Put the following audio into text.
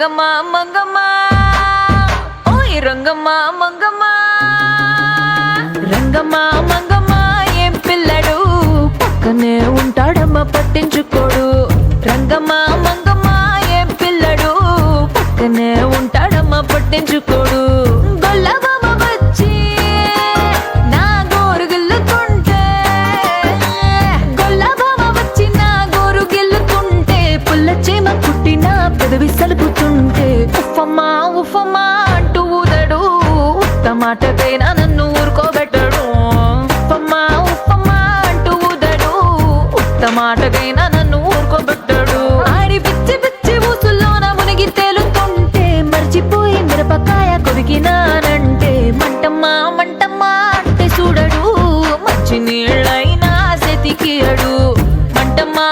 రంగమ్మ మంగమ్మ ఓయ్ రంగమ్మ మంగమ్మ రంగమ్మ మంగమ్మ ఏం పిల్లడు పక్కనే ఉంటాడమ్మ పట్టించుకోడు రంగమ్మ మంగమ్మ ఏం పిల్లడు పక్కనే ఉంటాడమ్మ పట్టించుకోడు గొల్లబామ వచ్చి నా గోరు గిల్లుతుంటే గొల్లబామ వచ్చి నా గోరు గిల్లుతుంటే పుల్ల చీమ కుట్టిన పెదవి సలుపుతుంటే ఉఫమ్మా ఉఫమ్మా అంటూ ఊదడు ఉత్తమాటకైనా నన్ను ఊరుకోబెట్టడు ఉఫమ్మా ఉఫమ్మా అంటూ ఊదడు ఉత్తమాటకైనా నన్ను ఊరుకోబెట్టడు ఆడి పిచ్చి పిచ్చి ఊసుల్లోన మునిగి తేలుతుంటే మర్చిపోయి మిరపకాయ కొరికినానంటే మంటమ్మా మంటమ్మా అంటే చూడడు మంచి నీళ్ళైనా సెతికియడు మంటమ్మా